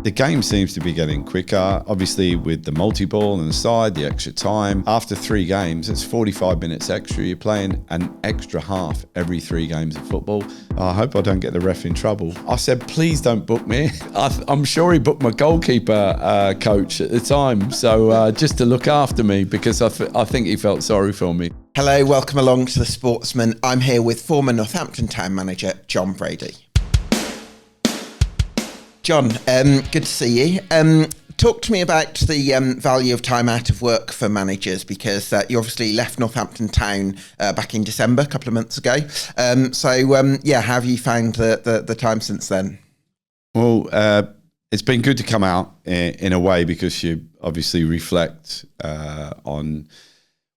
The game seems to be getting quicker, obviously with the multi-ball and the side, the extra time. After 3 games, it's 45 minutes extra. You're playing an extra half every 3 games of football. I hope I don't get the ref in trouble. I said, please don't book me. I'm sure he booked my goalkeeper coach at the time, so just to look after me, because I think he felt sorry for me. Hello, welcome along to the Sportsman. I'm here with former Northampton Town manager Jon Brady. Jon, good to see you. Talk to me about the value of time out of work for managers, because you obviously left Northampton Town back in December, a couple of months ago. How have you found the time since then? Well, it's been good to come out in a way, because you obviously reflect on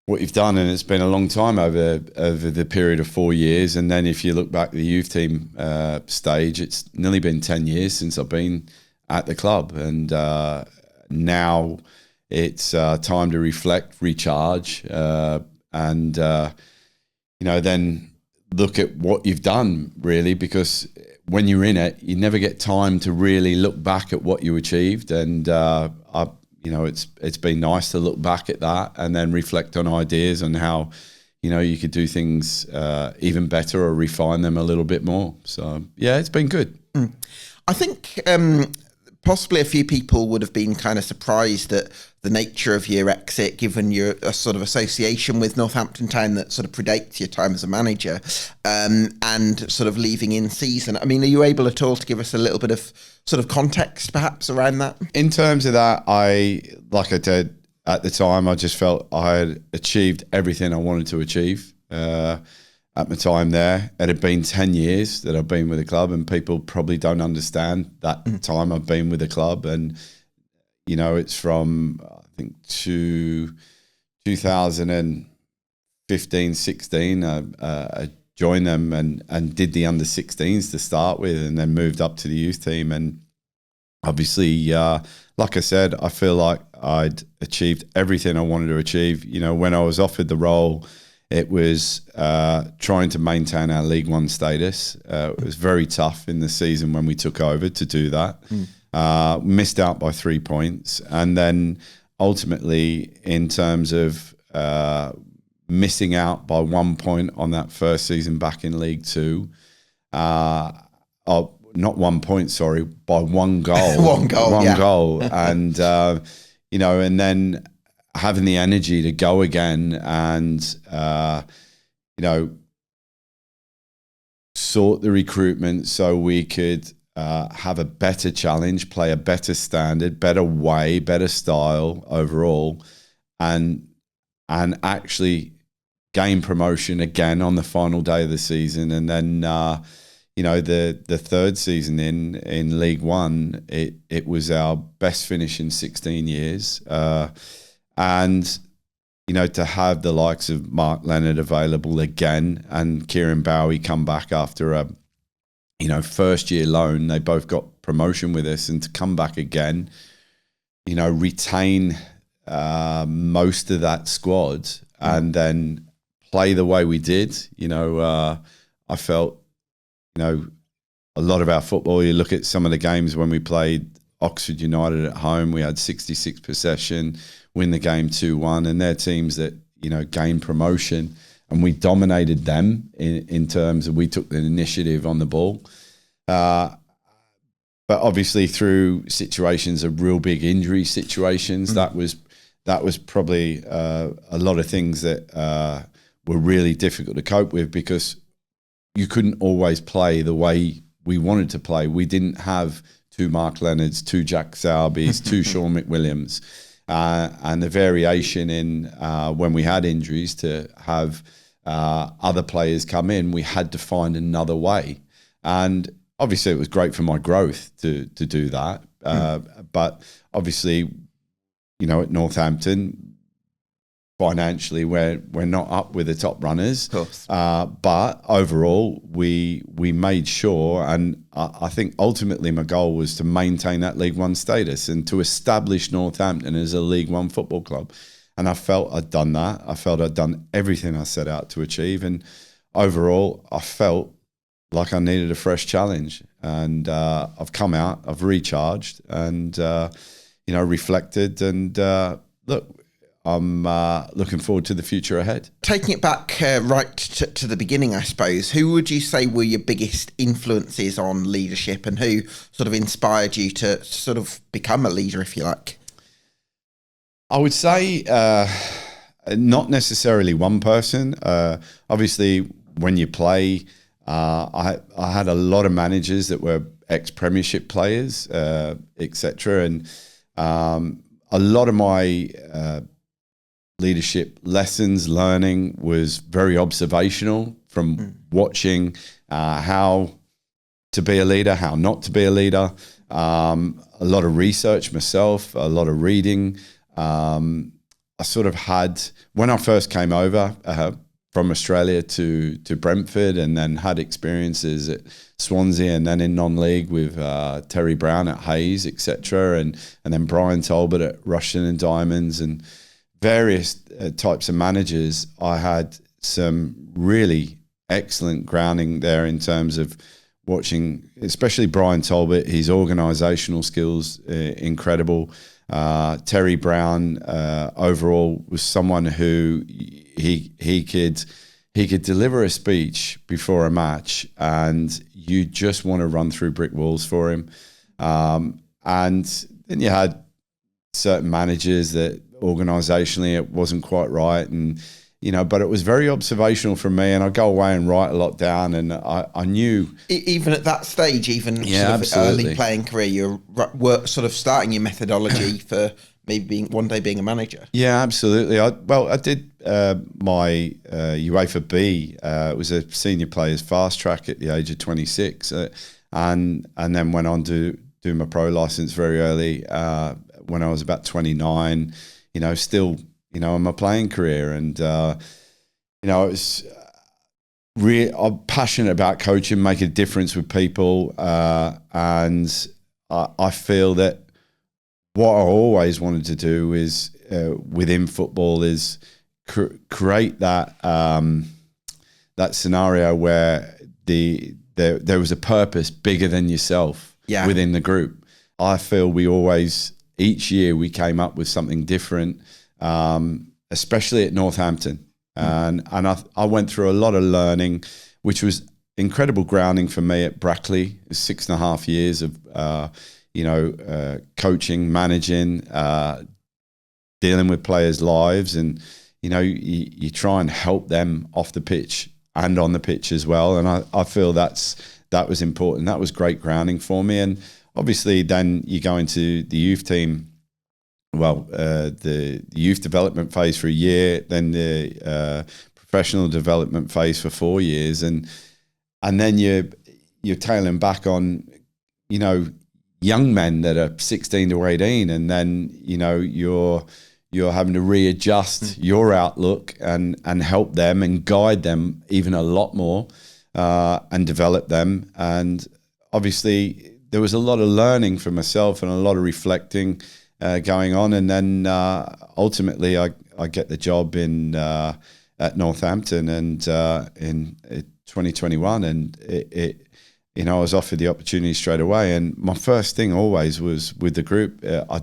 what you've done, and it's been a long time over the period of 4 years. And then if you look back at the youth team stage, it's nearly been 10 years since I've been at the club, and now it's time to reflect, recharge, and then look at what you've done, really, because when you're in it, you never get time to really look back at what you achieved. And it's been nice to look back at that and then reflect on ideas on how, you could do things even better or refine them a little bit more. So, yeah, it's been good. I think possibly a few people would have been kind of surprised at the nature of your exit, given your sort of association with Northampton Town that sort of predates your time as a manager, and sort of leaving in season. I mean, are you able at all to give us a little bit of sort of context perhaps around that? In terms of that, like I said at the time, I just felt I had achieved everything I wanted to achieve at my time there. It had been 10 years that I've been with the club, and people probably don't understand that time I've been with the club. And, it's from, I think, to 2015, 16, I joined them and did the under-16s to start with, and then moved up to the youth team. And obviously, like I said, I feel like I'd achieved everything I wanted to achieve. When I was offered the role, it was trying to maintain our League One status. It was very tough in the season when we took over to do that. Missed out by 3 points. And then ultimately, in terms of missing out by 1 point on that first season back in League Two, not 1 point, sorry, by 1 goal. One goal. And, and then having the energy to go again and, sort the recruitment so we could have a better challenge, play a better standard, better way, better style overall, and actually gain promotion again on the final day of the season. And then, the third season in League One, it was our best finish in 16 years. And, to have the likes of Mark Leonard available again and Kieran Bowie come back after a, first year loan, they both got promotion with us, and to come back again, retain most of that squad and then play the way we did. I felt, a lot of our football, you look at some of the games when we played Oxford United at home, we had 66 possession, win the game 2-1, and they're teams that, gained promotion, and we dominated them in terms of we took the initiative on the ball. But obviously through situations of real big injury situations, that was probably a lot of things that were really difficult to cope with, because you couldn't always play the way we wanted to play. We didn't have 2 Mark Leonards, 2 Jack Sowerbys, 2 Sean McWilliams. And the variation in when we had injuries to have other players come in, we had to find another way. And obviously it was great for my growth to do that. But obviously, at Northampton, financially, we're not up with the top runners. Of course. But overall, we made sure, and I think ultimately my goal was to maintain that League One status and to establish Northampton as a League One football club. And I felt I'd done that. I felt I'd done everything I set out to achieve. And overall, I felt like I needed a fresh challenge. And I've come out, I've recharged, and reflected. And look, I'm looking forward to the future ahead. Taking it back right to the beginning, I suppose, who would you say were your biggest influences on leadership, and who sort of inspired you to sort of become a leader, if you like? I would say not necessarily one person. Obviously, when you play, I had a lot of managers that were ex-Premiership players, etc. And a lot of my leadership lessons, learning was very observational from watching how to be a leader, how not to be a leader. A lot of research myself, a lot of reading. I sort of had, when I first came over from Australia to Brentford, and then had experiences at Swansea and then in non-league with Terry Brown at Hayes, etc. And then Brian Talbot at Rushden and Diamonds, and various types of managers. I had some really excellent grounding there in terms of watching, especially Brian Talbot, his organisational skills, incredible. Terry Brown overall was someone who he could deliver a speech before a match, and you just want to run through brick walls for him. And then you had certain managers that organisationally it wasn't quite right, and but it was very observational from me, and I'd go away and write a lot down, and I knew... Even at that stage, even yeah, sort of early playing career, you're sort of starting your methodology for maybe one day being a manager. Yeah, absolutely. I did my UEFA B. It was a senior players fast track at the age of 26, and then went on to do my pro license very early when I was about 29, still... in my playing career, and it's really, I'm passionate about coaching, making a difference with people, and I feel that what I always wanted to do is within football is create that that scenario where there was a purpose bigger than yourself within the group. I feel we always, each year we came up with something different. Especially at Northampton. And I went through a lot of learning, which was incredible grounding for me at Brackley. 6.5 years of, coaching, managing, dealing with players' lives. And, you try and help them off the pitch and on the pitch as well. And I feel that was important. That was great grounding for me. And obviously then you go into the youth team. Well, the youth development phase for a year, then the professional development phase for 4 years, and then you're tailing back on, young men that are 16 to 18, and then you're having to readjust your outlook and help them and guide them even a lot more, and develop them. And obviously there was a lot of learning for myself and a lot of reflecting going on, and then ultimately I get the job at Northampton, and in 2021, and I was offered the opportunity straight away. And my first thing always was with the group, I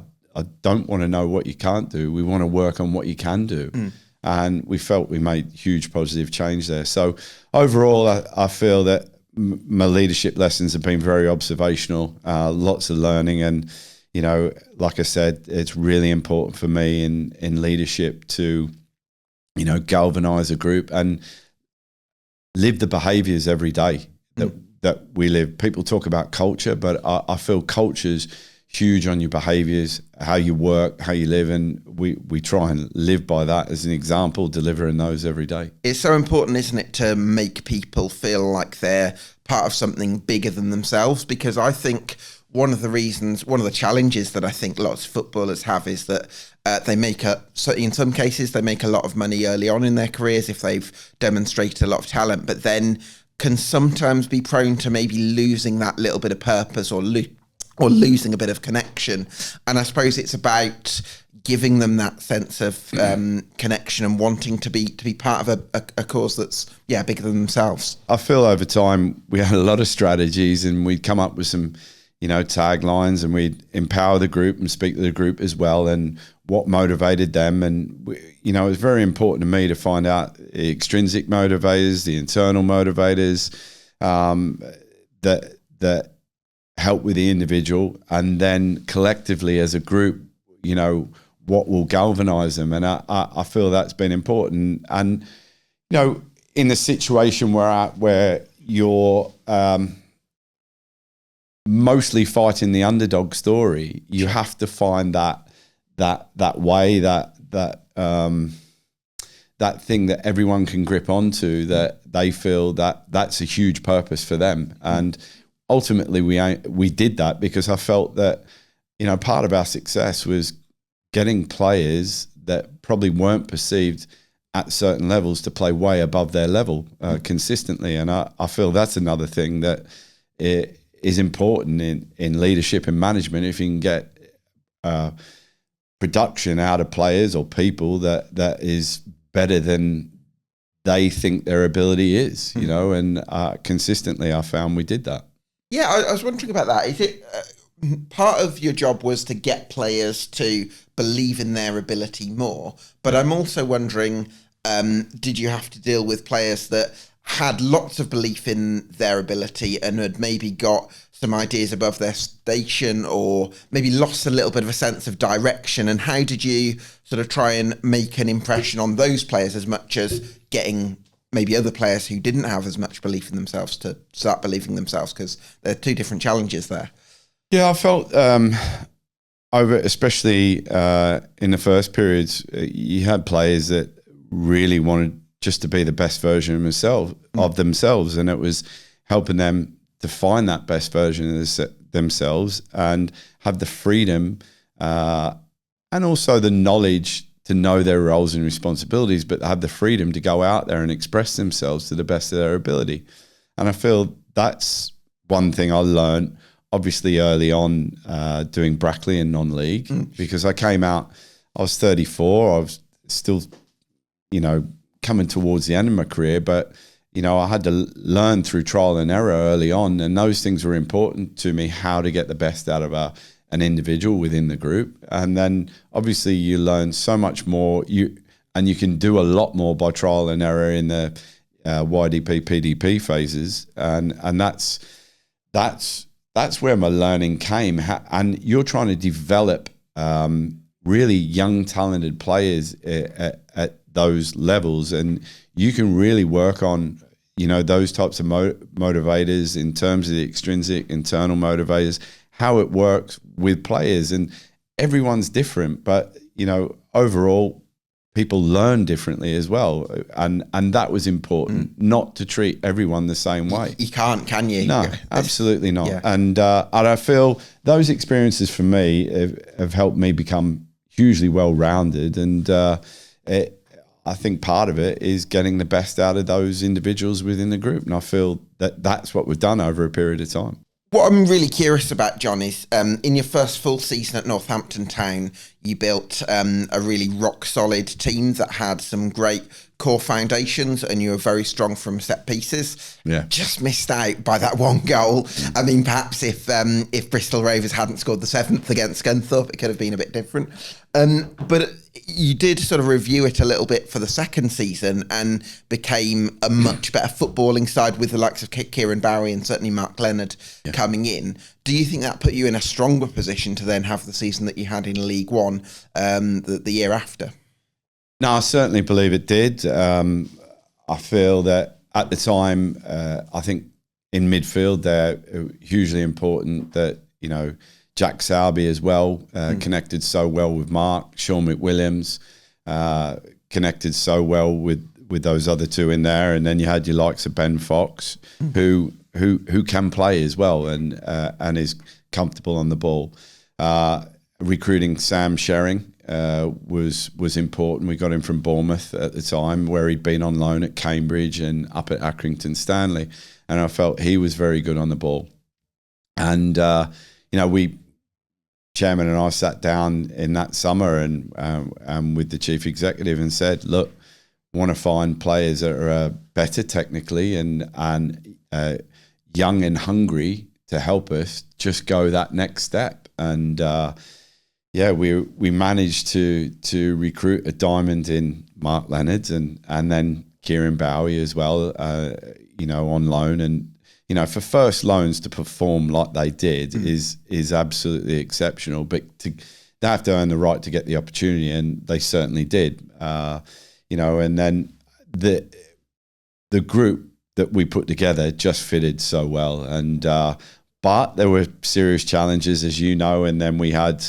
don't want to know what you can't do. We want to work on what you can do, and we felt we made huge positive change there. So overall, I feel that my leadership lessons have been very observational, lots of learning, and like I said, it's really important for me in leadership to, galvanize a group and live the behaviors every day that we live. People talk about culture, but I feel culture's huge on your behaviors, how you work, how you live, and we try and live by that as an example, delivering those every day. It's so important, isn't it, to make people feel like they're part of something bigger than themselves, because I think one of the challenges that I think lots of footballers have is that in some cases they make a lot of money early on in their careers if they've demonstrated a lot of talent, but then can sometimes be prone to maybe losing that little bit of purpose or or losing a bit of connection. And I suppose it's about giving them that sense of connection and wanting to be part of a cause that's bigger than themselves. I feel over time we had a lot of strategies, and we'd come up with some, taglines, and we'd empower the group and speak to the group as well, and what motivated them. And it was very important to me to find out the extrinsic motivators, the internal motivators, that help with the individual, and then collectively as a group, what will galvanize them. And I feel that's been important. And in the situation where you're mostly fighting the underdog story, you have to find that way, that thing that everyone can grip onto, that they feel that's a huge purpose for them. And ultimately we did that because I felt that part of our success was getting players that probably weren't perceived at certain levels to play way above their level consistently. And I feel that's another thing that is important in leadership and management. If you can get production out of players or people that is better than they think their ability is, and consistently I found we did that. Yeah, I was wondering about that. Is it part of your job was to get players to believe in their ability more? But I'm also wondering, did you have to deal with players that had lots of belief in their ability and had maybe got some ideas above their station, or maybe lost a little bit of a sense of direction? And how did you sort of try and make an impression on those players as much as getting maybe other players who didn't have as much belief in themselves to start believing themselves? Because there are two different challenges there. Yeah, I felt especially in the first periods, you had players that really wanted just to be the best version of themselves, and it was helping them to find that best version of themselves and have the freedom and also the knowledge to know their roles and responsibilities, but have the freedom to go out there and express themselves to the best of their ability. And I feel that's one thing I learned, obviously early on doing Brackley and non-league, because I came out, I was 34, I was still, coming towards the end of my career, but, I had to learn through trial and error early on, and those things were important to me, how to get the best out of an individual within the group. And then obviously you learn so much more, and you can do a lot more by trial and error in the YDP, PDP phases. And that's where my learning came. And you're trying to develop really young, talented players at those levels, and you can really work on, those types of motivators in terms of the extrinsic, internal motivators, how it works with players. And everyone's different, but, overall, people learn differently as well. And that was important, not to treat everyone the same way. You can't, can you? No, absolutely not. Yeah. And I feel those experiences for me have helped me become hugely well-rounded. And I think part of it is getting the best out of those individuals within the group. And I feel that that's what we've done over a period of time. What I'm really curious about, Jon, is in your first full season at Northampton Town, you built a really rock-solid team that had some great core foundations, and you were very strong from set pieces. Yeah. Just missed out by that one goal. I mean, perhaps if Bristol Rovers hadn't scored the 7th against Scunthorpe, it could have been a bit different. But you did sort of review it a little bit for the second season and became a much better footballing side with the likes of Kieran Bowie and certainly Mark Leonard coming in. Do you think that put you in a stronger position to then have the season that you had in League One the year after? No, I certainly believe it did. I feel that at the time, I think in midfield they're hugely important, that, Jack Sowerby as well connected so well with Mark. Sean McWilliams connected so well with those other two in there, and then you had your likes of Ben Fox, who can play as well and is comfortable on the ball. Recruiting Sam Shering was important. We got him from Bournemouth at the time, where he'd been on loan at Cambridge and up at Accrington Stanley, and I felt he was very good on the ball. And we, chairman and I, sat down in that summer and with the chief executive and said, look, want to find players that are better technically and young and hungry to help us just go that next step. And we managed to recruit a diamond in Mark Leonard and then Kieran Bowie as well, on loan. And for first loans to perform like they did is absolutely exceptional. But they have to earn the right to get the opportunity, and they certainly did. And then the group that we put together just fitted so well. And but there were serious challenges, as you know. And then we had,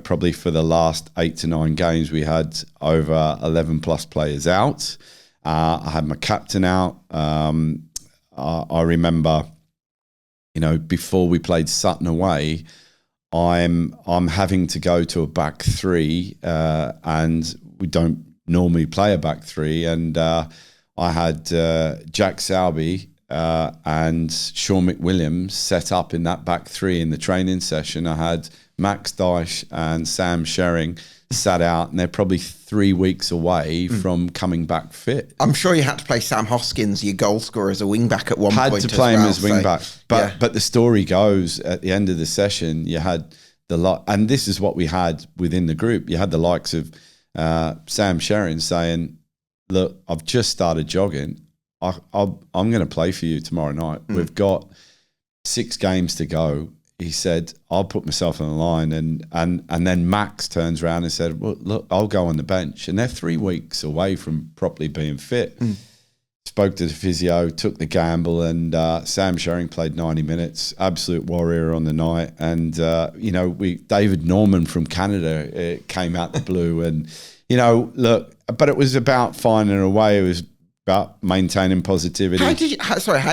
probably for the last 8 to 9 games, we had over 11 plus players out. I had my captain out. I remember, before we played Sutton away, I'm having to go to a back three, and we don't normally play a back three. And I had Jack Salby and Sean McWilliams set up in that back three in the training session. I had Max Dyche and Sam Shering sat out, and they're probably 3 weeks away from coming back fit. I'm sure you had to play Sam Hoskins, your goal scorer, as a wing back at one point. Had to play him as wing back, but the story goes at the end of the session, you had and this is what we had within the group. You had the likes of Sam Shering saying, "Look, I've just started jogging. I'm going to play for you tomorrow night. We've got 6 games to go." He said, "I'll put myself on the line." And then Max turns around and said, "Well, look, I'll go on the bench." And they're 3 weeks away from properly being fit. Spoke to the physio, took the gamble, and Sam Shering played 90 minutes, absolute warrior on the night. And, David Norman from Canada came out the blue. And, look, but it was about finding a way. It was about maintaining positivity. How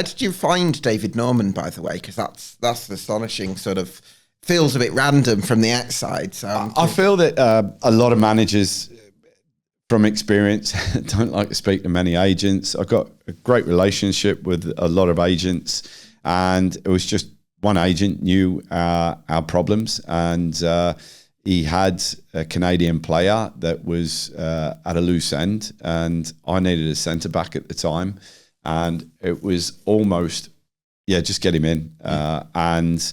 did you find David Norman, by the way? Because that's astonishing. Sort of feels a bit random from the outside. So I feel that a lot of managers, from experience, don't like to speak to many agents. I've got a great relationship with a lot of agents, and it was just one agent knew our problems, and he had a Canadian player that was at a loose end, and I needed a centre back at the time, and it was almost, just get him in. And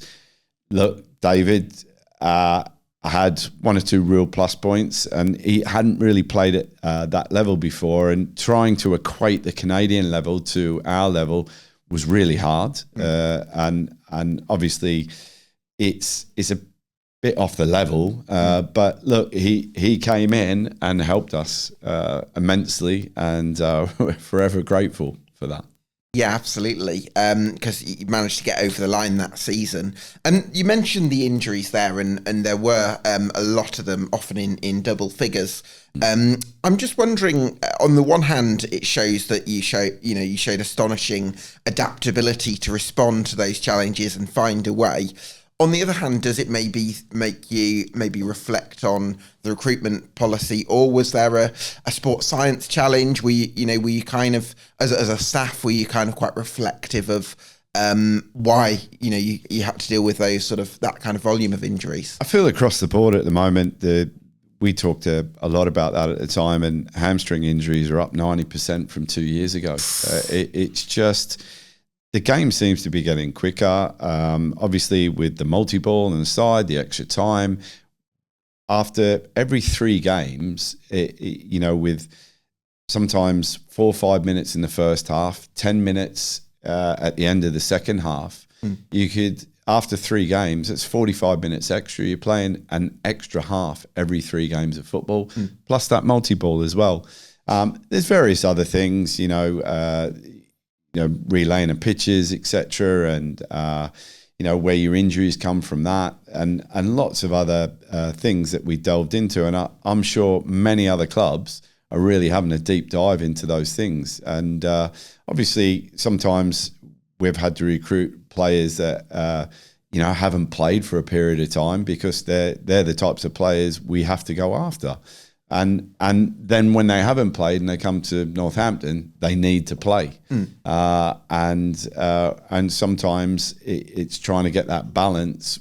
look, David, I had 1 or 2 real plus points, and he hadn't really played at that level before, and trying to equate the Canadian level to our level was really hard. And obviously it's a bit off the level, but look, he came in and helped us immensely, and we're forever grateful for that. Yeah, absolutely. Because you managed to get over the line that season. And you mentioned the injuries there, and there were a lot of them, often in double figures. I'm just wondering, on the one hand, it shows that you showed astonishing adaptability to respond to those challenges and find a way. On the other hand, does it maybe make you reflect on the recruitment policy, or was there a sports science challenge? Were you kind of, as a staff, were you kind of quite reflective of why you had to deal with that kind of volume of injuries? I feel across the board at the moment, we talked a lot about that at the time, and hamstring injuries are up 90% from 2 years ago. It's just, the game seems to be getting quicker. Obviously, with the multi-ball on the side, the extra time. After every 3 games, with sometimes 4 or 5 minutes in the first half, 10 minutes at the end of the second half, you could, after 3 games, it's 45 minutes extra. You're playing an extra half every 3 games of football, plus that multi-ball as well. There's various other things, relaying of pitches, etc., and where your injuries come from that, and lots of other things that we delved into. And I'm sure many other clubs are really having a deep dive into those things. And obviously, sometimes we've had to recruit players that haven't played for a period of time, because they're the types of players we have to go after. And then when they haven't played and they come to Northampton, they need to play. And sometimes it's trying to get that balance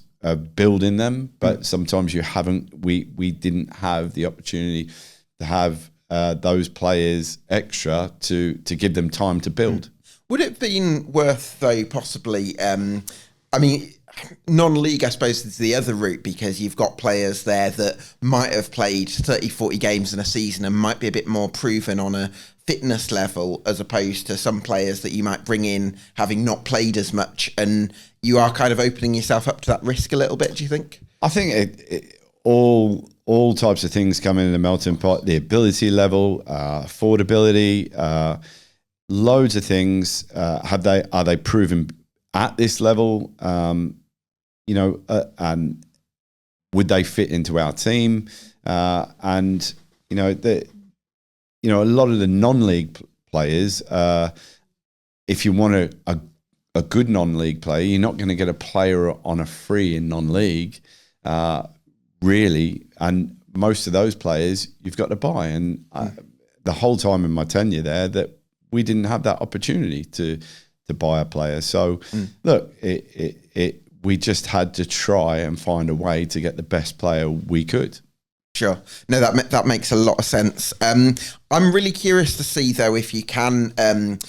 building them, but sometimes you haven't. We didn't have the opportunity to have those players extra to give them time to build. Would it have been worth, though, possibly? I mean, non-league, I suppose, is the other route, because you've got players there that might have played 30, 40 games in a season and might be a bit more proven on a fitness level, as opposed to some players that you might bring in having not played as much, and you are kind of opening yourself up to that risk a little bit, do you think? I think all types of things come in the melting pot. The ability level, affordability, loads of things. Are they proven at this level? And would they fit into our team? And a lot of the non-league players, if you want a good non-league player, you're not going to get a player on a free in non-league, really. And most of those players you've got to buy. And the whole time in my tenure there, that we didn't have that opportunity to buy a player. So look, we just had to try and find a way to get the best player we could. Sure. No, that makes a lot of sense. I'm really curious to see, though, if you can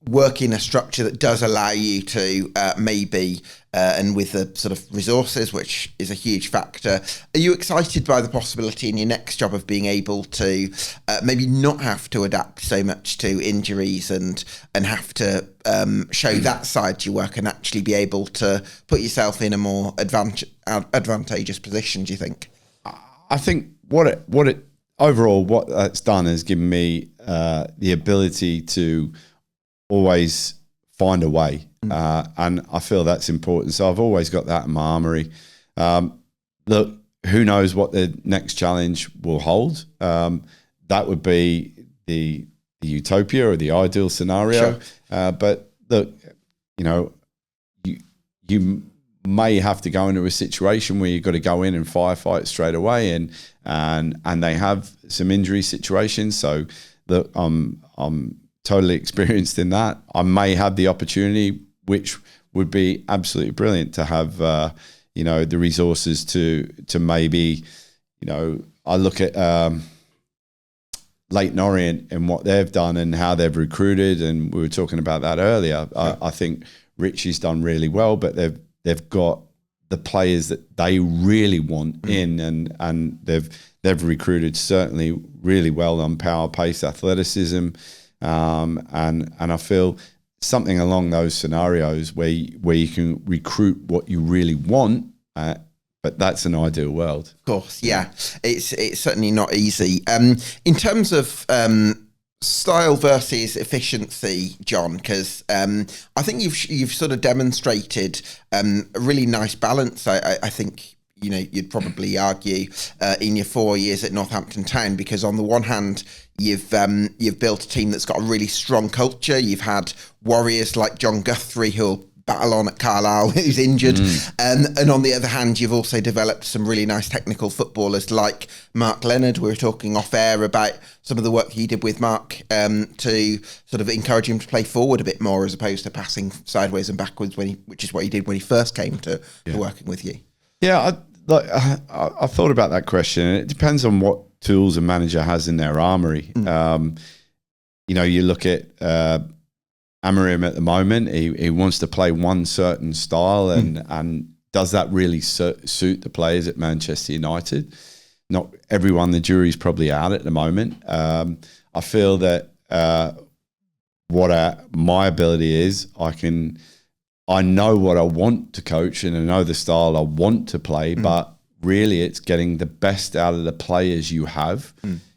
work in a structure that does allow you to maybe, and with the sort of resources, which is a huge factor. Are you excited by the possibility in your next job of being able to maybe not have to adapt so much to injuries and have to show that side to your work and actually be able to put yourself in a more advantageous position, do you think? I think what that's done is given me the ability to always find a way, and I feel that's important. So I've always got that in my armory. Look, who knows what the next challenge will hold? That would be the utopia or the ideal scenario. Sure. But look, you may have to go into a situation where you've got to go in and firefight straight away, and they have some injury situations. So look, I'm totally experienced in that. I may have the opportunity, which would be absolutely brilliant, to have the resources to maybe, I look at Leyton Orient and what they've done and how they've recruited, and we were talking about that earlier. I think Richie's done really well, but they've got the players that they really want in, and they've recruited certainly really well on power, pace, athleticism. And I feel something along those scenarios where you can recruit what you really want, but that's an ideal world. Of course, yeah. It's certainly not easy. In terms of style versus efficiency, Jon, because I think you've sort of demonstrated a really nice balance. I think you'd probably argue in your 4 years at Northampton Town, because on the one hand, you've built a team that's got a really strong culture. You've had warriors like John Guthrie who'll battle on at Carlisle, who's injured, and on the other hand, you've also developed some really nice technical footballers like Mark Leonard. We were talking off air about some of the work he did with Mark to sort of encourage him to play forward a bit more as opposed to passing sideways and backwards, which is what he did when he first came to working with you. Yeah, I thought about that question, and it depends on what tools a manager has in their armory. You look at Amorim at the moment. He wants to play one certain style, and does that really suit the players at Manchester United? Not everyone. The jury's probably out at the moment. I feel that my ability is, I know what I want to coach and I know the style I want to play, but really it's getting the best out of the players you have.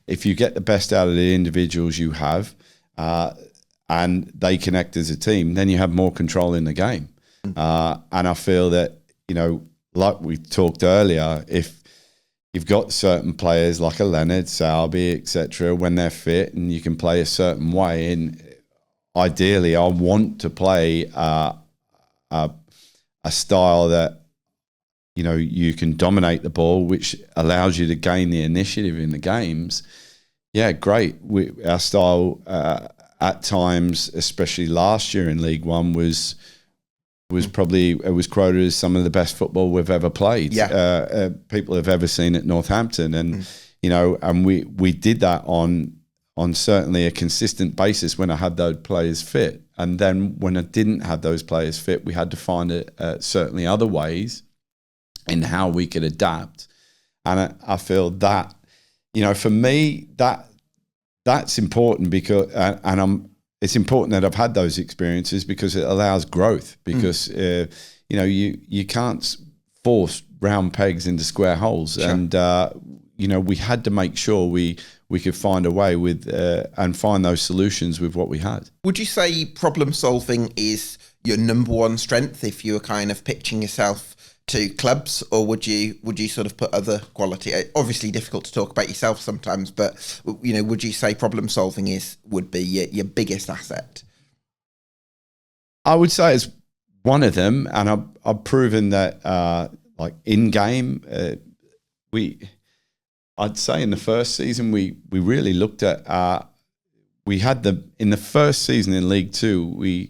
If you get the best out of the individuals you have, and they connect as a team, then you have more control in the game. And I feel that, like we talked earlier, if you've got certain players like a Leonard, Salby, etc., when they're fit and you can play a certain way, and ideally I want to play a style that you can dominate the ball, which allows you to gain the initiative in the games. Yeah, great. Our style at times, especially last year in League One, was it was quoted as some of the best football we've ever played. People have ever seen at Northampton, and and we did that on certainly a consistent basis when I had those players fit, and then when I didn't have those players fit, we had to find certainly other ways in how we could adapt. And I feel that for me that's important because it's important that I've had those experiences because it allows growth. Because you can't force round pegs into square holes, sure. And we had to make sure we could find a way with and find those solutions with what we had. Would you say problem solving is your number one strength if you were kind of pitching yourself to clubs, or would you sort of put other quality? Obviously difficult to talk about yourself sometimes, but would you say problem solving would be your biggest asset? I would say it's one of them, and I've proven that like in game I'd say in the first season we really looked at we had in the first season in League Two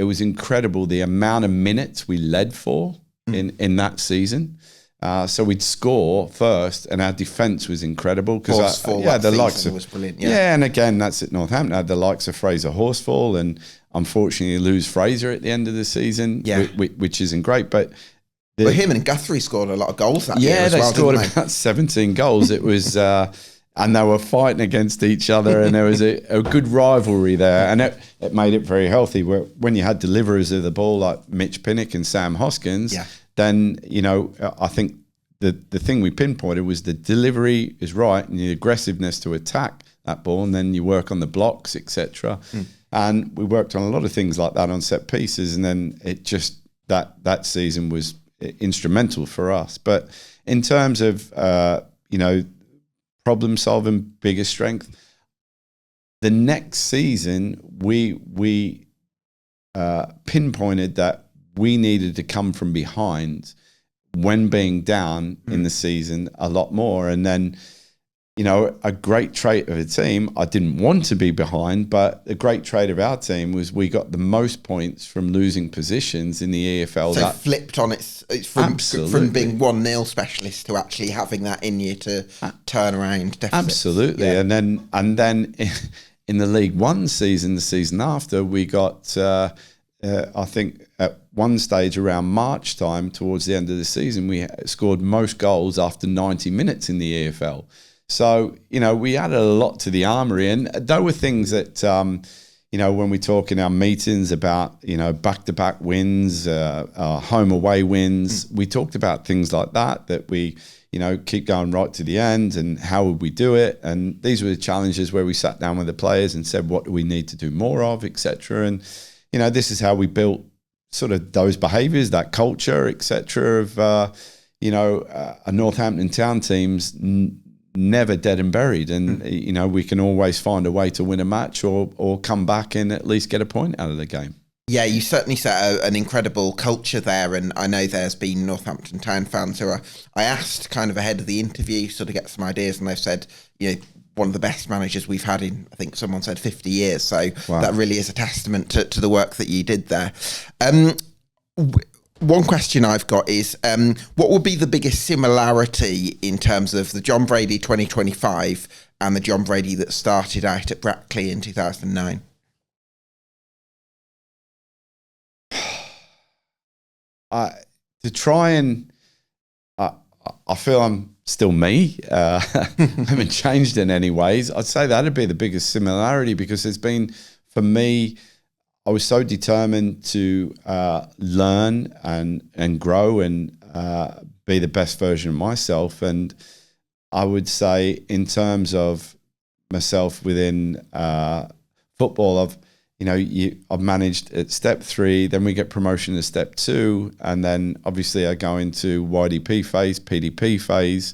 it was incredible the amount of minutes we led for in that season. So we'd score first, and our defence was incredible because the likes of was brilliant. Yeah, and again that's at Northampton. I had the likes of Fraser Horsfall, and unfortunately lose Fraser at the end of the season, which isn't great. But him and Guthrie scored a lot of goals that year as well. Yeah, they scored about 17 goals. It was. And they were fighting against each other, and there was a good rivalry there, and it made it very healthy. When you had deliverers of the ball like Mitch Pinnock and Sam Hoskins, then I think the thing we pinpointed was the delivery is right and the aggressiveness to attack that ball, and then you work on the blocks, etc. And we worked on a lot of things like that on set pieces, and then it just that season was instrumental for us. But in terms of problem solving, biggest strength. The next season, we pinpointed that we needed to come from behind when being down in the season a lot more. And then, a great trait of a team, I didn't want to be behind, but a great trait of our team was we got the most points from losing positions in the EFL. So that flipped on its from being 1-0 specialist to actually having that in you to turn around deficits. Absolutely. Yeah. And then in the League One season, the season after, we got I think at one stage around March time, towards the end of the season, we scored most goals after 90 minutes in the EFL. So, we added a lot to the armoury, and there were things that, when we talk in our meetings about, back-to-back wins, home-away wins, we talked about things like that we, keep going right to the end, and how would we do it? And these were the challenges where we sat down with the players and said, what do we need to do more of, etc. And, this is how we built sort of those behaviours, that culture, etc. of, a Northampton Town team's never dead and buried, and we can always find a way to win a match or come back and at least get a point out of the game. Yeah, you certainly set an incredible culture there, and I know there's been Northampton Town fans who I asked kind of ahead of the interview sort of get some ideas, and they've said one of the best managers we've had in, I think someone said 50 years, so wow. That really is a testament to the work that you did there. One question I've got is, what would be the biggest similarity in terms of the Jon Brady 2025 and the Jon Brady that started out at Brackley in 2009? To try and, I feel I'm still me. I haven't changed in any ways. I'd say that'd be the biggest similarity, because there's been, for me, I was so determined to learn and grow and be the best version of myself. And I would say, in terms of myself within football, I've managed at step 3, then we get promotion to step 2, and then obviously I go into YDP phase, PDP phase,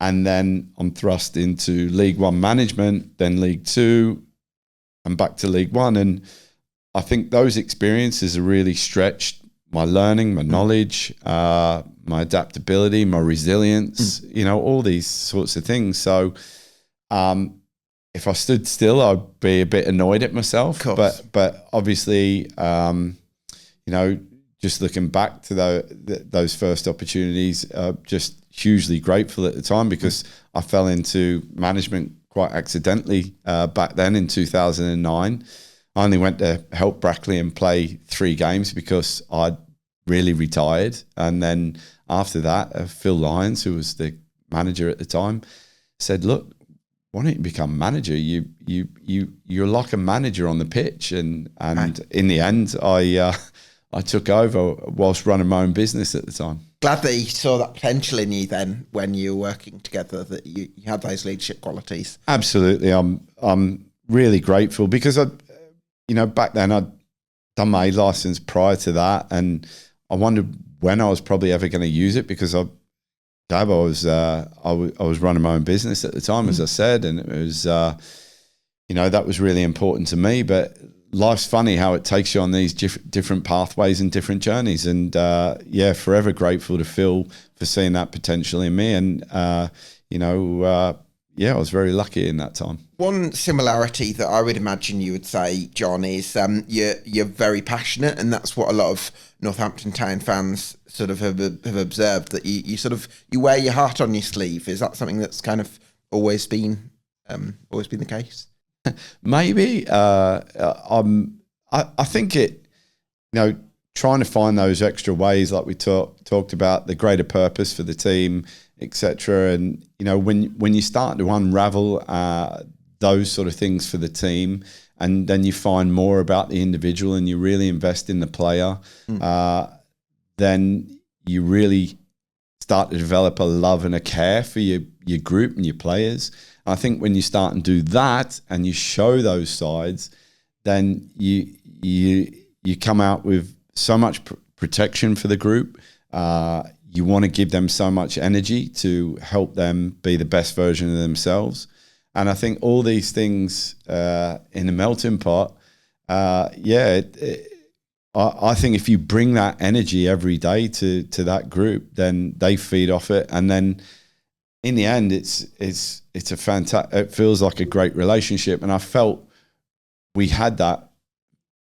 and then I'm thrust into League One management, then League Two, and back to League One. And I think those experiences have really stretched my learning, my knowledge, my adaptability, my resilience, all these sorts of things. So if I stood still, I'd be a bit annoyed at myself. But obviously, just looking back to those first opportunities, just hugely grateful at the time, because I fell into management quite accidentally back then in 2009. I only went to help Brackley and play 3 games because I'd really retired. And then after that, Phil Lyons, who was the manager at the time, said, "Look, why don't you become manager? You're like a manager on the pitch." And in the end, I took over whilst running my own business at the time. Glad that he saw that potential in you then when you were working together, that you had those leadership qualities. Absolutely. I'm really grateful, because back then I'd done my A license prior to that, and I wondered when I was probably ever going to use it, because I was running my own business at the time, as I said, and it was that was really important to me. But life's funny how it takes you on these different pathways and different journeys, and forever grateful to Phil for seeing that potential in me, and I was very lucky in that time. One similarity that I would imagine you would say, Jon, is you're very passionate, and that's what a lot of Northampton Town fans sort of have observed, that you wear your heart on your sleeve. Is that something that's kind of always been the case? Maybe. I think it, trying to find those extra ways, like we talked about, the greater purpose for the team, etc. And when you start to unravel those sort of things for the team, and then you find more about the individual, and you really invest in the player, then you really start to develop a love and a care for your group and your players. And I think when you start and do that, and you show those sides, then you come out with so much protection for the group. You want to give them so much energy to help them be the best version of themselves. And I think all these things in the melting pot, I think if you bring that energy every day to that group, then they feed off it. And then in the end, it's a fantastic, it feels like a great relationship. And I felt we had that,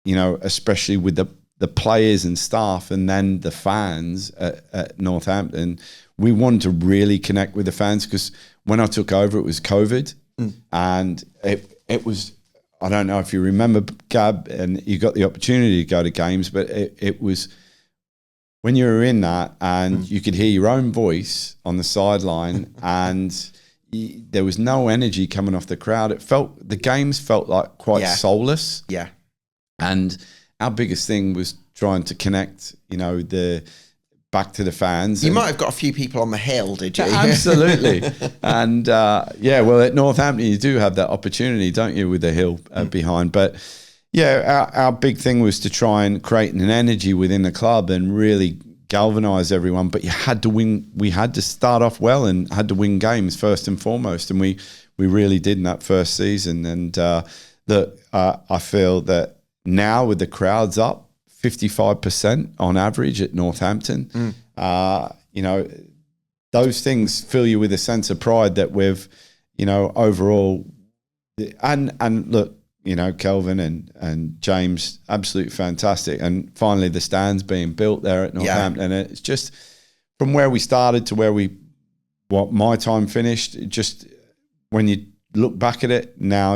especially with the players and staff, and then the fans at Northampton. We wanted to really connect with the fans, because when I took over, it was COVID. And it was, I don't know if you remember, Gab, and you got the opportunity to go to games, but it was when you were in that, and you could hear your own voice on the sideline, and there was no energy coming off the crowd. The games felt like quite soulless. Yeah. And our biggest thing was trying to connect, back to the fans. You might have got a few people on the hill, did you? Absolutely. And well, at Northampton, you do have that opportunity, don't you, with the hill behind. But our big thing was to try and create an energy within the club and really galvanise everyone. But you had to win. We had to start off well and had to win games first and foremost. And we really did in that first season. And I feel that now with the crowds up 55% on average at Northampton, those things fill you with a sense of pride that we've, overall, and look, Kelvin and James, absolutely fantastic. And finally the stands being built there at Northampton. And it's just from where we started to what my time finished, just when you look back at it now,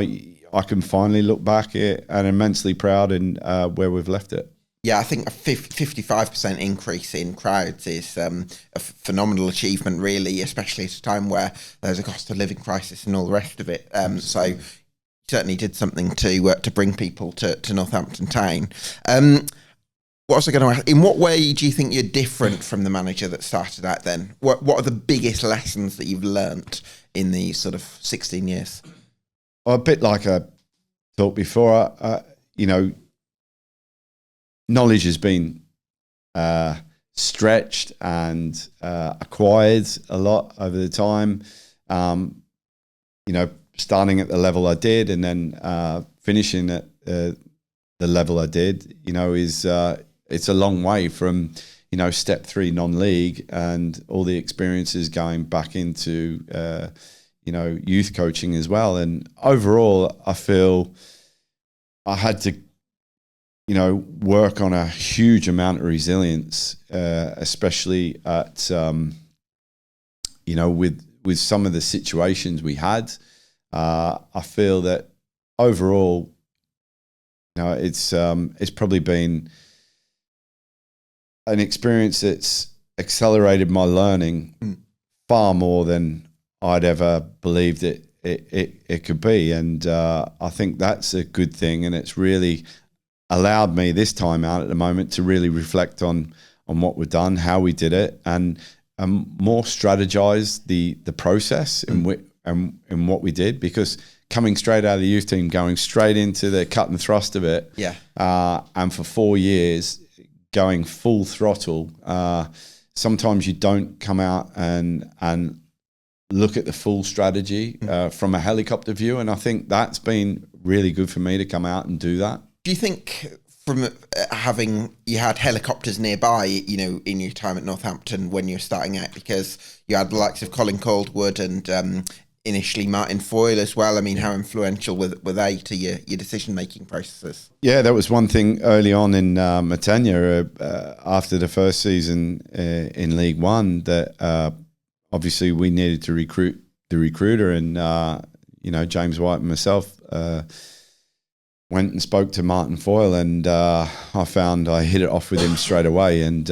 I can finally look back at it and immensely proud in where we've left it. Yeah, I think a 55% increase in crowds is a phenomenal achievement, really, especially at a time where there's a cost of living crisis and all the rest of it. So you certainly did something to bring people to Northampton Town. What was I going to ask? In what way do you think you're different from the manager that started out then? What are the biggest lessons that you've learnt in these sort of 16 years? Well, a bit like I talked before, knowledge has been stretched and acquired a lot over the time. Starting at the level I did and then finishing at the level I did, it's a long way from, step 3 non-league and all the experiences going back into, youth coaching as well. And overall, I feel I had to, work on a huge amount of resilience, especially at, with some of the situations we had. I feel that overall, it's probably been an experience that's accelerated my learning far more than I'd ever believed it could be. And I think that's a good thing. And it's really allowed me this time out at the moment to really reflect on what we've done, how we did it, and more strategize the process in what we did, because coming straight out of the youth team, going straight into the cut and thrust of it, and for 4 years going full throttle, sometimes you don't come out and look at the full strategy from a helicopter view, and I think that's been really good for me to come out and do that. Do you think from having you had helicopters nearby, in your time at Northampton when you were starting out, because you had the likes of Colin Caldwood and initially Martin Foyle as well? I mean, how influential were they to your decision-making processes? Yeah, that was one thing early on in my tenure after the first season in League One, that obviously we needed to recruit the recruiter, and James White and myself went and spoke to Martin Foyle, and I found I hit it off with him straight away. And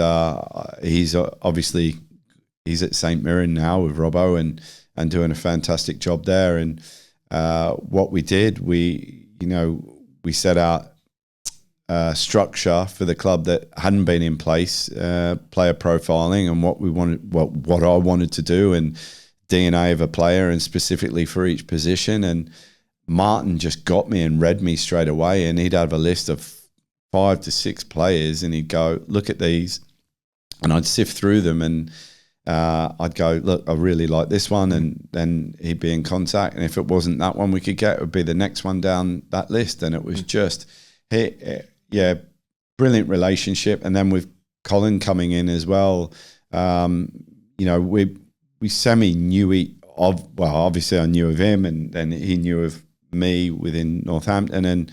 he's at St Mirren now with Robbo and doing a fantastic job there. And what we did, we set out structure for the club that hadn't been in place, player profiling and what we wanted, what I wanted to do, and DNA of a player, and specifically for each position. And Martin just got me and read me straight away, and he'd have a list of 5 to 6 players, and he'd go, look at these, and I'd sift through them, and I'd go, look, I really like this one, and then he'd be in contact, and if it wasn't that one we could get, it would be the next one down that list. And it was just, brilliant relationship. And then with Colin coming in as well, we semi knew obviously I knew of him, and then he knew of me within Northampton, and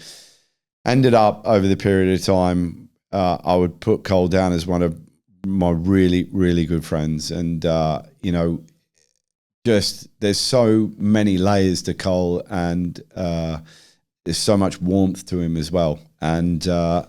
ended up over the period of time, I would put Cole down as one of my really, really good friends. And, just there's so many layers to Cole, and there's so much warmth to him as well. And I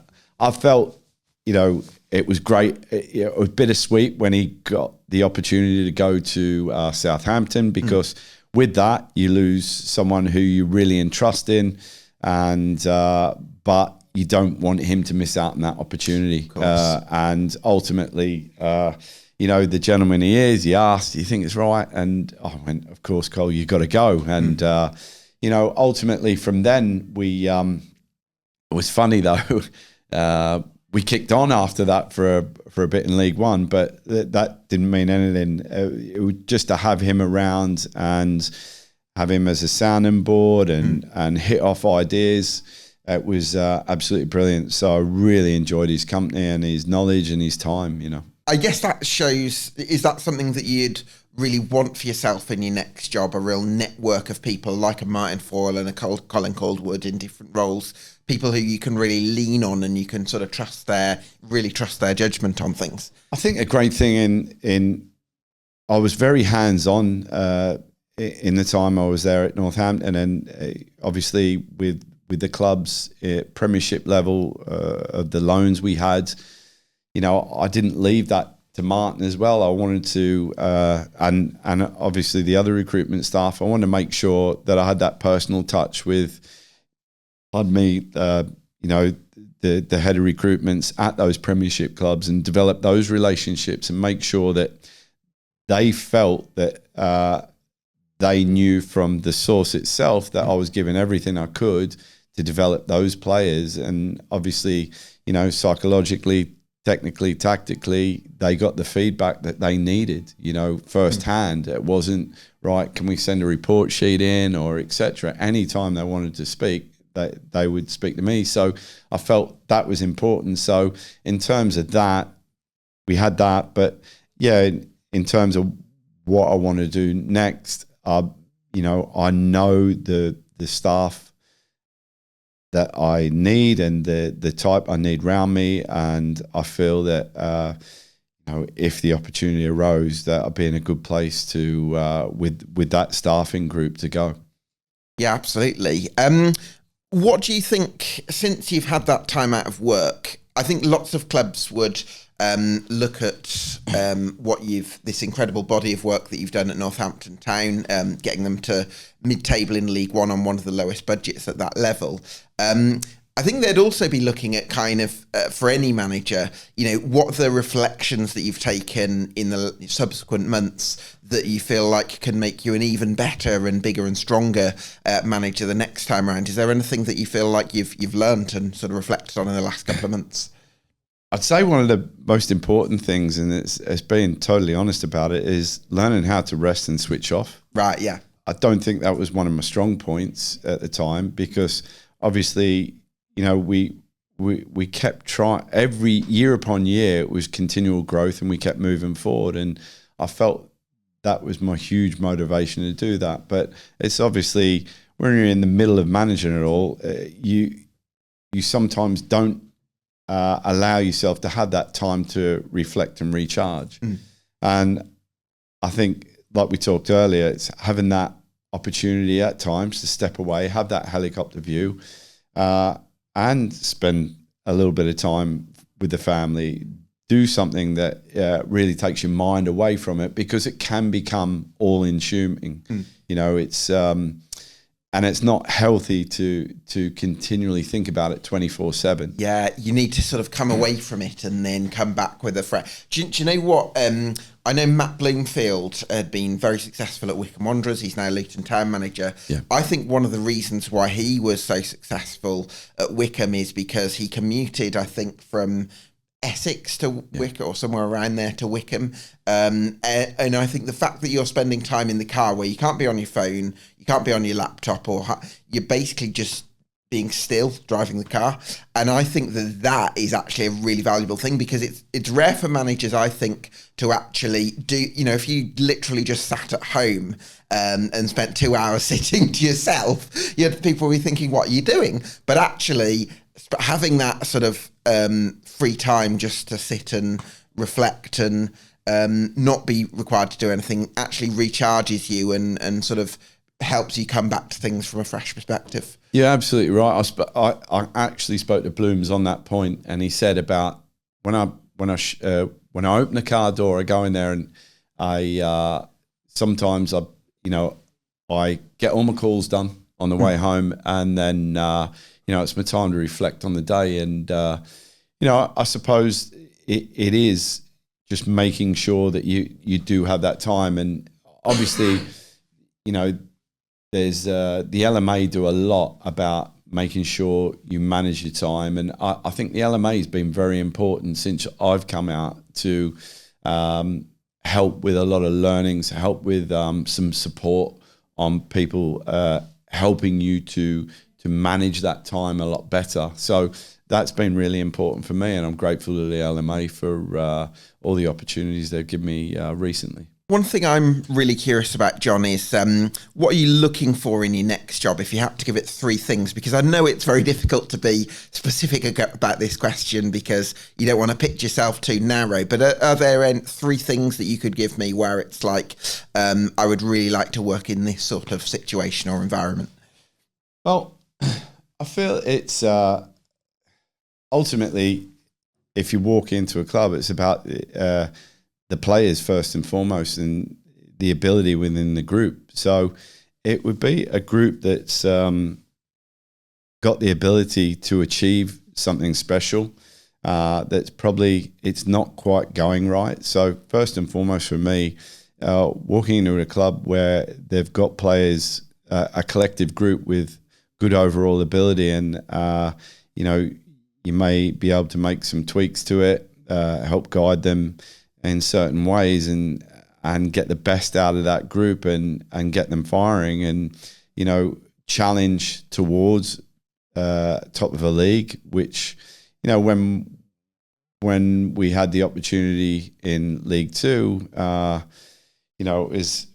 felt, it was great. It was bittersweet when he got the opportunity to go to Southampton, because with that, you lose someone who you really entrust in, and but you don't want him to miss out on that opportunity. And ultimately, the gentleman he asked, do you think it's right? And I went, of course, Cole, you got to go. And, ultimately from then it was funny though, we kicked on after that for a bit in League One, but that didn't mean anything. It was just to have him around and have him as a sounding board and hit off ideas. It was absolutely brilliant. So I really enjoyed his company and his knowledge and his time, I guess that shows, is that something that you'd really want for yourself in your next job, a real network of people like a Martin Foyle and a Colin Caldwood in different roles, people who you can really lean on and you can sort of trust their judgment on things? I think a great thing I was very hands-on in the time I was there at Northampton, and obviously with the club's Premiership level of the loans we had, I didn't leave that to Martin as well. I wanted to, and obviously the other recruitment staff, I wanted to make sure that I had that personal touch with, I'd meet, the head of recruitments at those Premiership clubs and develop those relationships and make sure that they felt that they knew from the source itself that I was giving everything I could to develop those players. And obviously, psychologically, technically, tactically, they got the feedback that they needed, firsthand. It wasn't, right, can we send a report sheet in or etc. Anytime they wanted to speak, they would speak to me. So I felt that was important. So in terms of that, we had that. But yeah, in terms of what I want to do next, I know the staff that I need and the type I need around me, and I feel that if the opportunity arose, that I'd be in a good place to with that staffing group to go. Yeah, absolutely. What do you think, since you've had that time out of work? I think lots of clubs would look at this incredible body of work that you've done at Northampton Town, getting them to mid-table in League One on one of the lowest budgets at that level. I think they'd also be looking at kind of, for any manager, what are the reflections that you've taken in the subsequent months that you feel like can make you an even better and bigger and stronger manager the next time around? Is there anything that you feel like you've learned and sort of reflected on in the last couple of months? I'd say one of the most important things, and it's being totally honest about it, is learning how to rest and switch off. Right, yeah. I don't think that was one of my strong points at the time, because obviously, we kept trying. Every year upon year, it was continual growth, and we kept moving forward. And I felt that was my huge motivation to do that. But it's obviously, when you're in the middle of managing it all, you sometimes don't allow yourself to have that time to reflect and recharge. And I think, like we talked earlier, it's having that opportunity at times to step away, have that helicopter view, and spend a little bit of time with the family, do something that really takes your mind away from it, because it can become all-consuming. It's and it's not healthy to continually think about it 24/7. Yeah, you need to sort of come away from it and then come back with a fresh. Do you know what? I know Matt Bloomfield had been very successful at Wycombe Wanderers. He's now Luton Town manager. Yeah. I think one of the reasons why he was so successful at Wycombe is because he commuted, I think, from Essex to Wycombe, or somewhere around there to Wycombe. And I think the fact that you're spending time in the car where you can't be on your phone, you can't be on your laptop, or you're basically just being still driving the car. And I think that is actually a really valuable thing, because it's rare for managers, I think, to actually do, if you literally just sat at home and spent 2 hours sitting to yourself, people will be thinking, what are you doing? But actually having that sort of free time just to sit and reflect and not be required to do anything actually recharges you and sort of helps you come back to things from a fresh perspective. Yeah, absolutely right. I actually spoke to Blooms on that point, and he said about when I open the car door, I go in there, and I sometimes I get all my calls done on the way home, and then it's my time to reflect on the day. And I suppose it is just making sure that you do have that time. And obviously, there's the LMA do a lot about making sure you manage your time, and I think the LMA has been very important since I've come out to help with a lot of learnings, help with some support on people helping you to manage that time a lot better. So that's been really important for me, and I'm grateful to the LMA for all the opportunities they've given me recently. One thing I'm really curious about, Jon, is what are you looking for in your next job, if you had to give it 3 things? Because I know it's very difficult to be specific about this question because you don't want to pitch yourself too narrow. But are there 3 things that you could give me where it's like, I would really like to work in this sort of situation or environment? Well, I feel it's ultimately, if you walk into a club, it's about the players first and foremost, and the ability within the group. So it would be a group that's got the ability to achieve something special. That's probably, it's not quite going right. So first and foremost for me, walking into a club where they've got players, a collective group with good overall ability, and you may be able to make some tweaks to it, help guide them in certain ways, and get the best out of that group, and get them firing, and challenge towards top of a league, which when we had the opportunity in League Two, is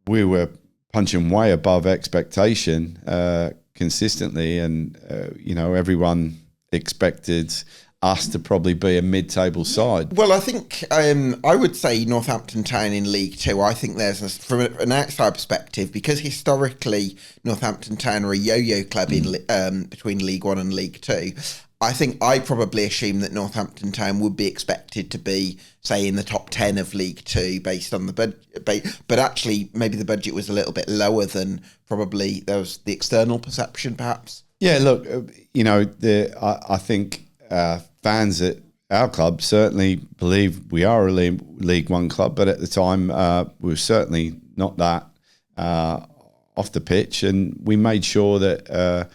we were punching way above expectation consistently, and everyone expected us to probably be a mid-table side. Well, I think I would say Northampton Town in League Two. I think from an outside perspective, because historically Northampton Town are a yo-yo club in between League One and League Two. I think I probably assume that Northampton Town would be expected to be, say, in the top 10 of League Two based on the budget. But actually, maybe the budget was a little bit lower than probably there was the external perception, perhaps. Yeah, look, I think fans at our club certainly believe we are a League One club, but at the time we were certainly not that off the pitch, and we made sure that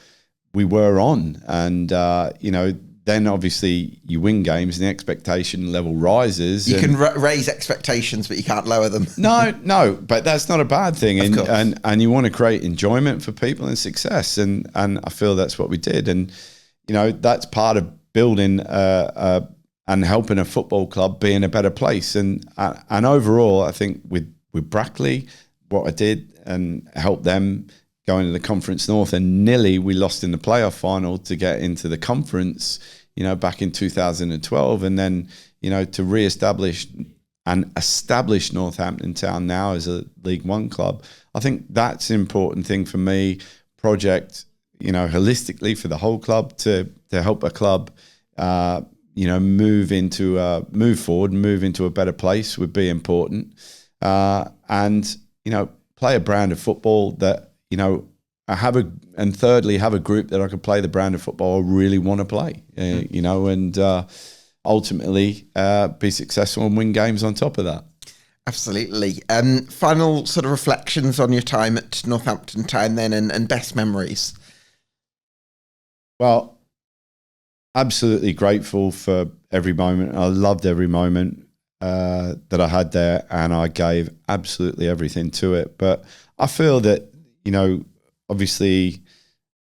we were on. And then obviously you win games and the expectation level rises. You can raise expectations, but you can't lower them. No, but that's not a bad thing. Of course. And you want to create enjoyment for people and success. And I feel that's what we did. And, that's part of building and helping a football club be in a better place. And overall, I think with Brackley, what I did and helped them going to the Conference North, and nearly we lost in the playoff final to get into the conference, back in 2012. And then, to re-establish and establish Northampton Town now as a League One club. I think that's an important thing for me, project, holistically for the whole club to help a club, move forward and move into a better place would be important. And play a brand of football that, thirdly, have a group that I could play the brand of football I really want to play, and ultimately be successful and win games on top of that. Absolutely. Final sort of reflections on your time at Northampton Town then, and best memories. Well, absolutely grateful for every moment. I loved every moment that I had there, and I gave absolutely everything to it. But I feel that, obviously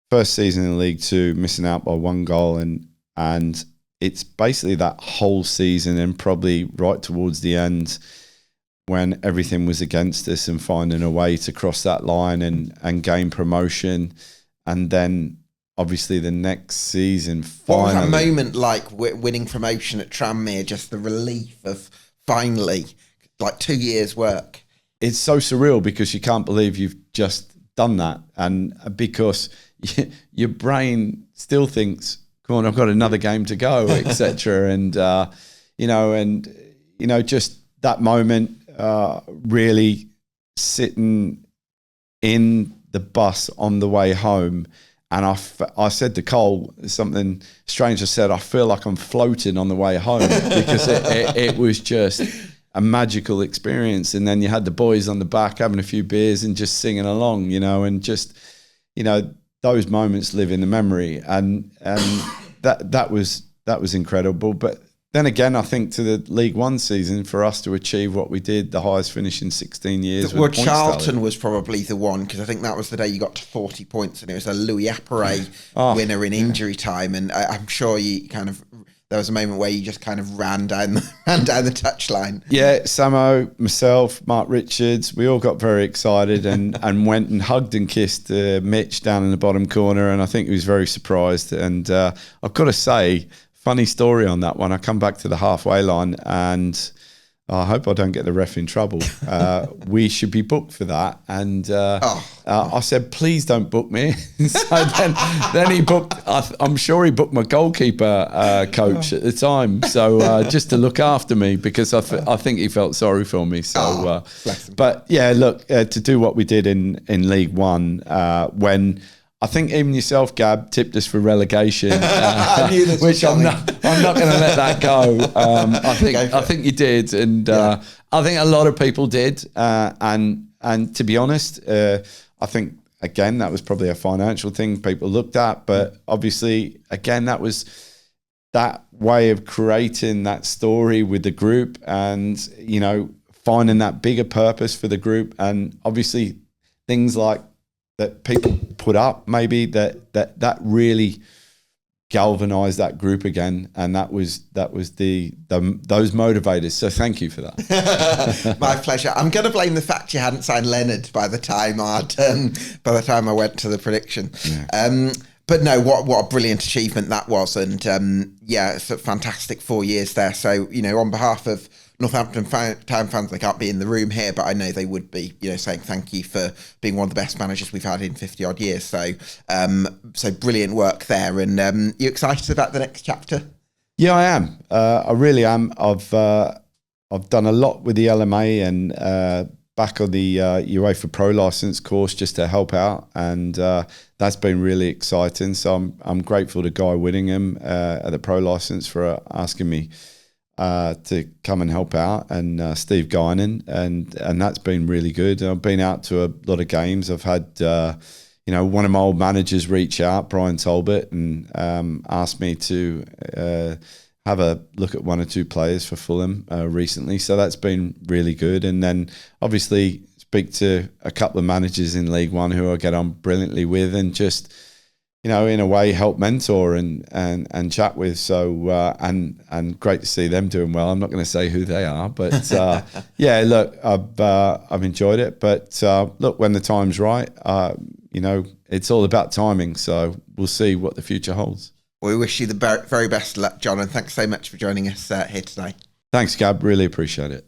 first season in League Two, missing out by one goal, and it's basically that whole season and probably right towards the end when everything was against us and finding a way to cross that line and gain promotion. And then obviously the next season, finally. What was that moment like, winning promotion at Tranmere, just the relief of finally, like 2 years' work? It's so surreal because you can't believe you've just done that. And because your brain still thinks, come on, I've got another game to go, etc. And, just that moment, really sitting in the bus on the way home. And I said to Cole something strange. I said, I feel like I'm floating on the way home because it was just a magical experience. And then you had the boys on the back having a few beers and just singing along, and just, those moments live in the memory. And that was incredible. But then again, I think to the League One season, for us to achieve what we did, the highest finish in 16 years. Well, Charlton was probably the one, because I think that was the day you got to 40 points, and it was a Louis Apperet winner in injury time. And I'm sure there was a moment where you just kind of ran down the touchline. Yeah, Samo, myself, Mark Richards, we all got very excited and went and hugged and kissed Mitch down in the bottom corner, and I think he was very surprised. And I've got to say, funny story on that one. I come back to the halfway line, and I hope I don't get the ref in trouble. We should be booked for that. And I said, please don't book me. So then he booked, I'm sure he booked my goalkeeper coach at the time. So just to look after me, because I think he felt sorry for me. So, but yeah, look, to do what we did in League One, when I think even yourself, Gab, tipped us for relegation, which I'm not going to let that go. I think you did, and I think a lot of people did. And to be honest, I think again that was probably a financial thing people looked at, but obviously again that was that way of creating that story with the group, and finding that bigger purpose for the group, and obviously things like that people put up, maybe that really galvanize that group again, and that was those motivators. So thank you for that. My pleasure. I'm going to blame the fact you hadn't signed Leonard by the time I went to the prediction. Yeah. But no, what a brilliant achievement that was, and it's a fantastic 4 years there. So on behalf of Northampton Town fans, they can't be in the room here, but I know they would be, saying thank you for being one of the best managers we've had in 50 odd years. So, so brilliant work there. And you excited about the next chapter? Yeah, I am. I really am. I've done a lot with the LMA and back on the UEFA Pro license course just to help out, and that's been really exciting. So I'm grateful to Guy Whittingham at the Pro license for asking me to come and help out, and Steve Guinan, and that's been really good. I've been out to a lot of games. I've had one of my old managers reach out, Brian Talbot, and asked me to have a look at one or two players for Fulham recently. So that's been really good. And then obviously speak to a couple of managers in League One who I get on brilliantly with, and just in a way, help mentor and chat with. So and great to see them doing well. I'm not going to say who they are, but look, I've enjoyed it. But look, when the time's right, it's all about timing. So we'll see what the future holds. We wish you the very best of luck, Jon, and thanks so much for joining us here today. Thanks, Gab. Really appreciate it.